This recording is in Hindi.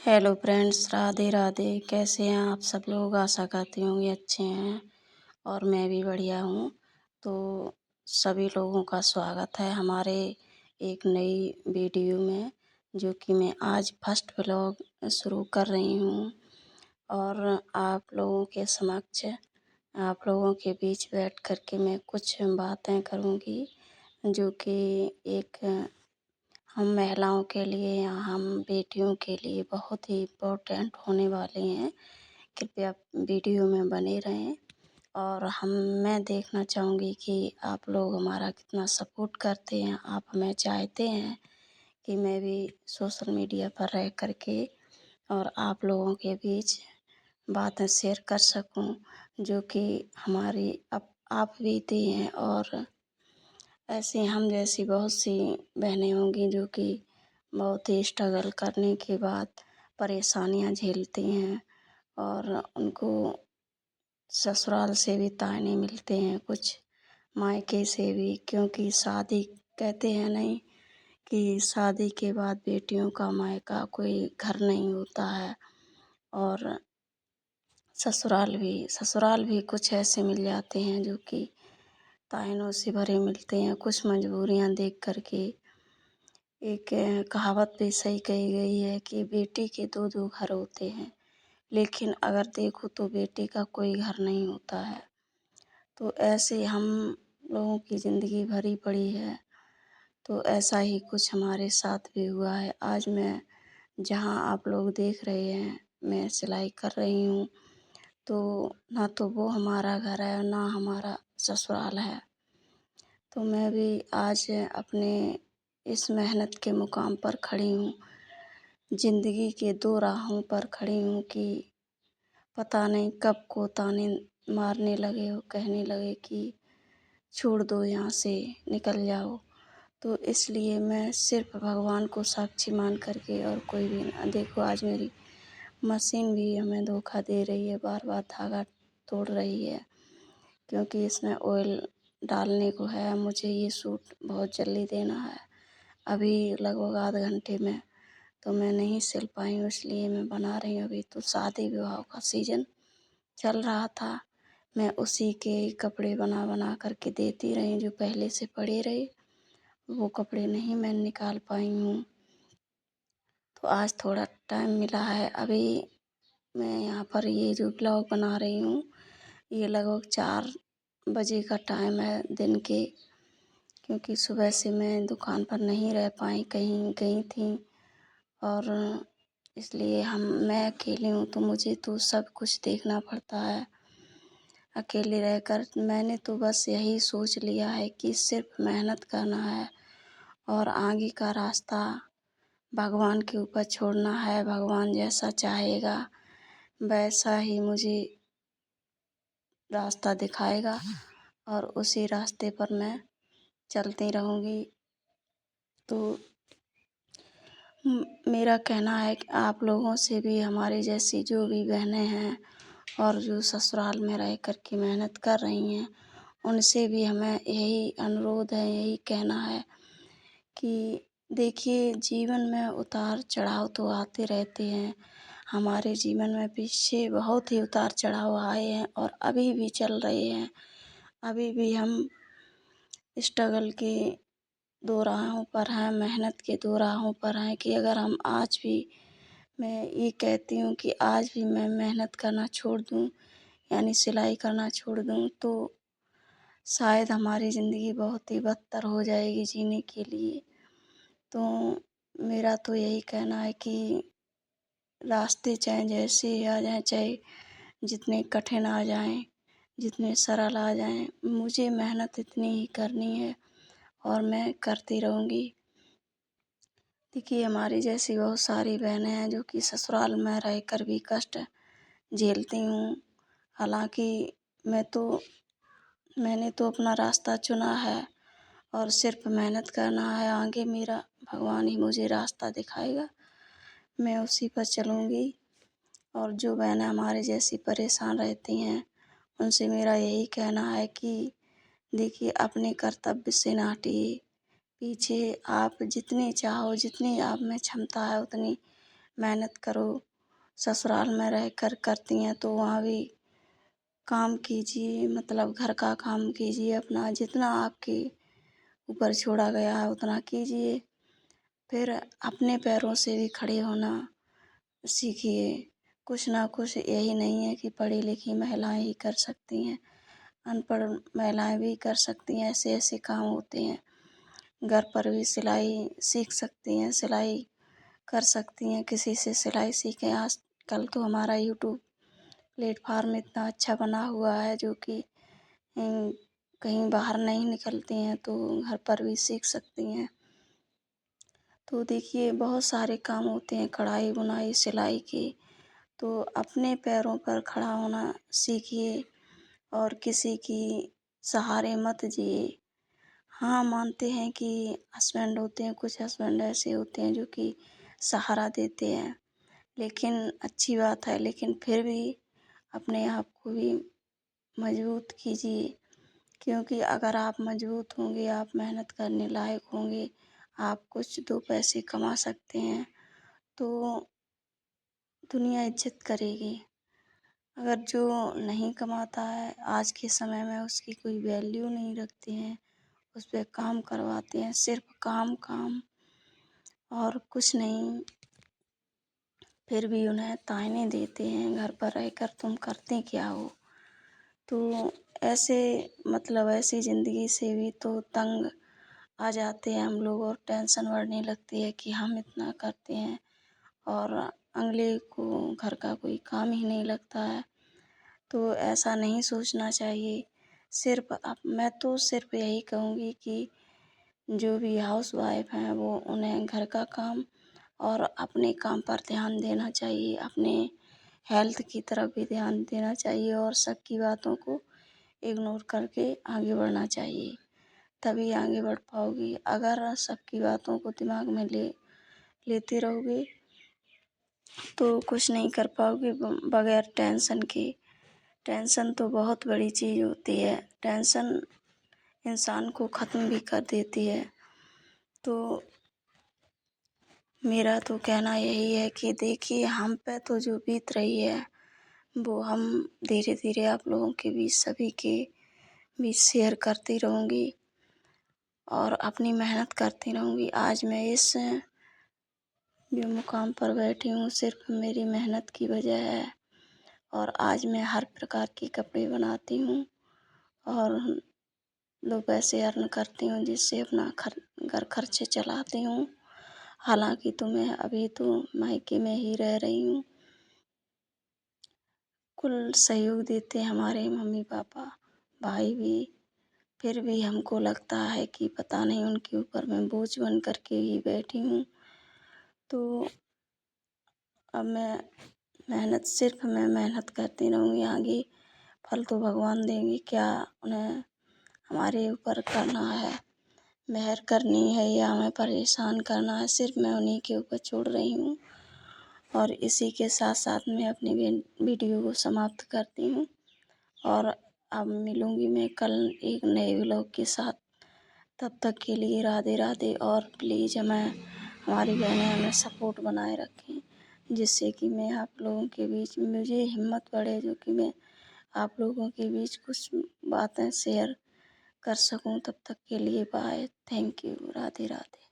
Hello friends, Radhe Radhe. कैसे हैं आप सब लोग? आशा करती हूँ ये अच्छे हैं और मैं भी बढ़िया हूँ। तो सभी लोगों का स्वागत है हमारे एक नई वीडियो में, जो कि मैं आज फर्स्ट व्लॉग शुरू कर रही हूँ और आप लोगों के समक्ष, आप लोगों के बीच बैठ कर के मैं कुछ बातें करूँगी, जो कि एक हम महिलाओं के लिए या हम बेटियों के लिए बहुत ही इम्पोर्टेंट होने वाले हैं। कृपया वीडियो में बने रहें और मैं देखना चाहूँगी कि आप लोग हमारा कितना सपोर्ट करते हैं। आप हमें चाहते हैं कि मैं भी सोशल मीडिया पर रह कर के और आप लोगों के बीच बातें शेयर कर सकूं, जो कि हमारी आप बीती हैं और ऐसे हम जैसी बहुत सी बहनें होंगी जो कि बहुत ही स्ट्रगल करने के बाद परेशानियां झेलती हैं और उनको ससुराल से भी ताने मिलते हैं, कुछ मायके से भी, क्योंकि शादी कहते हैं नहीं कि शादी के बाद बेटियों का मायका कोई घर नहीं होता है। और ससुराल भी कुछ ऐसे मिल जाते हैं जो कि तानों से भरे मिलते हैं। कुछ मजबूरियां देख कर के एक कहावत भी सही कही गई है कि बेटी के दो दो घर होते हैं, लेकिन अगर देखो तो बेटी का कोई घर नहीं होता है। तो ऐसे हम लोगों की ज़िंदगी भरी पड़ी है। तो ऐसा ही कुछ हमारे साथ भी हुआ है। आज मैं जहाँ आप लोग देख रहे हैं, मैं सिलाई कर रही हूँ, तो ना तो वो हमारा घर है और ना हमारा ससुराल है। तो मैं भी आज अपने इस मेहनत के मुकाम पर खड़ी हूँ, ज़िंदगी के दो राहों पर खड़ी हूँ कि पता नहीं कब को ताने मारने लगे हो, कहने लगे कि छोड़ दो यहाँ से, निकल जाओ। तो इसलिए मैं सिर्फ भगवान को साक्षी मान करके और कोई भी ना देखो। आज मेरी मशीन भी हमें धोखा दे रही है, बार बार धागा तोड़ रही है, क्योंकि इसमें ऑयल डालने को है। मुझे ये सूट बहुत जल्दी देना है, अभी लगभग आधे घंटे में, तो मैं नहीं सिल पाई हूँ, इसलिए मैं बना रही हूँ। अभी तो शादी विवाह का सीज़न चल रहा था, मैं उसी के कपड़े बना बना करके देती रही जो पहले से पड़े रहे। वो कपड़े नहीं मैं निकाल पाई हूँ, तो आज थोड़ा टाइम मिला है। अभी मैं यहाँ पर ये जो ब्लॉग बना रही हूँ, ये लगभग 4 बजे का टाइम है दिन के, क्योंकि सुबह से मैं दुकान पर नहीं रह पाई, कहीं गई थी। और इसलिए मैं अकेली हूँ, तो मुझे तो सब कुछ देखना पड़ता है। अकेले रहकर मैंने तो बस यही सोच लिया है कि सिर्फ मेहनत करना है और आगे का रास्ता भगवान के ऊपर छोड़ना है। भगवान जैसा चाहेगा वैसा ही मुझे रास्ता दिखाएगा और उसी रास्ते पर मैं चलती रहूँगी। तो मेरा कहना है कि आप लोगों से भी, हमारी जैसी जो भी बहनें हैं और जो ससुराल में रह कर के मेहनत कर रही हैं, उनसे भी हमें यही अनुरोध है, यही कहना है कि देखिए, जीवन में उतार चढ़ाव तो आते रहते हैं। हमारे जीवन में पीछे बहुत ही उतार चढ़ाव आए हैं और अभी भी चल रहे हैं। अभी भी हम स्ट्रगल के दो राहों पर हैं, मेहनत के दो राहों पर हैं कि अगर हम आज भी, मैं ये कहती हूँ कि आज भी मैं मेहनत करना छोड़ दूँ, यानी सिलाई करना छोड़ दूँ, तो शायद हमारी ज़िंदगी बहुत ही बदतर हो जाएगी जीने के लिए। तो मेरा तो यही कहना है कि रास्ते चाहे जैसे आ जाएं, चाहे जितने कठिन आ जाएं, जितने सरल आ जाएं, मुझे मेहनत इतनी ही करनी है और मैं करती रहूँगी। देखिए, हमारी जैसी बहुत सारी बहनें हैं जो कि ससुराल में रहकर भी कष्ट झेलती हूँ। हालांकि मैंने तो अपना रास्ता चुना है और सिर्फ मेहनत करना है। आगे मेरा भगवान ही मुझे रास्ता दिखाएगा, मैं उसी पर चलूँगी। और जो बहनें हमारे जैसी परेशान रहती हैं, उनसे मेरा यही कहना है कि देखिए, अपने कर्तव्य से ना हटिए। पीछे आप जितनी चाहो, जितनी आप में क्षमता है उतनी मेहनत करो, ससुराल में रहकर करती हैं तो वहाँ भी काम कीजिए, मतलब घर का काम कीजिए अपना, जितना आपके ऊपर छोड़ा गया है उतना कीजिए। फिर अपने पैरों से भी खड़े होना सीखिए। कुछ ना कुछ यही नहीं है कि पढ़ी लिखी महिलाएं ही कर सकती हैं, अनपढ़ महिलाएं भी कर सकती हैं। ऐसे ऐसे काम होते हैं, घर पर भी सिलाई सीख सकती हैं, सिलाई कर सकती हैं, किसी से सिलाई सीखें। आजकल तो हमारा यूट्यूब प्लेटफार्म इतना अच्छा बना हुआ है जो कि कहीं बाहर नहीं निकलती हैं तो घर पर भी सीख सकती हैं। तो देखिए बहुत सारे काम होते हैं, कढ़ाई बुनाई सिलाई के। तो अपने पैरों पर खड़ा होना सीखिए और किसी की सहारे मत जिए। हाँ, मानते हैं कि हस्बैंड होते हैं, कुछ हस्बैंड ऐसे होते हैं जो कि सहारा देते हैं, लेकिन अच्छी बात है, लेकिन फिर भी अपने आप को भी मजबूत कीजिए। क्योंकि अगर आप मजबूत होंगे, आप मेहनत करने लायक होंगे, आप कुछ दो पैसे कमा सकते हैं तो दुनिया इज्जत करेगी। अगर जो नहीं कमाता है आज के समय में उसकी कोई वैल्यू नहीं रखते हैं, उस पे काम करवाते हैं, सिर्फ काम काम और कुछ नहीं। फिर भी उन्हें ताने देते हैं, घर पर रहकर तुम करते क्या हो। तो ऐसे मतलब ऐसी ज़िंदगी से भी तो तंग आ जाते हैं हम लोग और टेंशन बढ़ने लगती है कि हम इतना करते हैं और अगले को घर का कोई काम ही नहीं लगता है। तो ऐसा नहीं सोचना चाहिए। सिर्फ मैं तो सिर्फ यही कहूँगी कि जो भी हाउसवाइफ हैं वो उन्हें घर का काम और अपने काम पर ध्यान देना चाहिए, अपने हेल्थ की तरफ भी ध्यान देना चाहिए और सबकी बातों को इग्नोर करके आगे बढ़ना चाहिए, तभी आगे बढ़ पाओगी। अगर सबकी बातों को दिमाग में लेते रहोगे तो कुछ नहीं कर पाओगे बगैर टेंशन के। टेंशन तो बहुत बड़ी चीज़ होती है, टेंशन इंसान को ख़त्म भी कर देती है। तो मेरा तो कहना यही है कि देखिए हम पे तो जो बीत रही है वो हम धीरे धीरे आप लोगों के बीच सभी के बीच शेयर करती रहूँगी और अपनी मेहनत करती रहूँगी। आज मैं इस जो मुकाम पर बैठी हूँ सिर्फ मेरी मेहनत की वजह है और आज मैं हर प्रकार के कपड़े बनाती हूँ और 2 पैसे अर्न करती हूँ जिससे अपना घर खर्चे चलाती हूँ। हालांकि तो मैं अभी तो मायके में ही रह रही हूँ। कुल सहयोग देते हैं हमारे मम्मी पापा, भाई भी। फिर भी हमको लगता है कि पता नहीं उनके ऊपर मैं बोझ बन कर के ही बैठी हूँ। तो अब मैं मेहनत करती रहूँगी। आगे फल तो भगवान देंगे, क्या उन्हें हमारे ऊपर करना है, मेहर करनी है या हमें परेशान करना है, सिर्फ मैं उन्हीं के ऊपर छोड़ रही हूँ। और इसी के साथ साथ मैं अपनी वीडियो को समाप्त करती हूँ और अब मिलूँगी मैं कल एक नए व्लॉग के साथ। तब तक के लिए राधे राधे और प्लीज़ हमारी बहनें हमें सपोर्ट बनाए रखें, जिससे कि मैं आप लोगों के बीच मुझे हिम्मत बढ़े जो कि मैं आप लोगों के बीच कुछ बातें शेयर कर सकूं। तब तक के लिए bye, thank you, Radhe Radhe.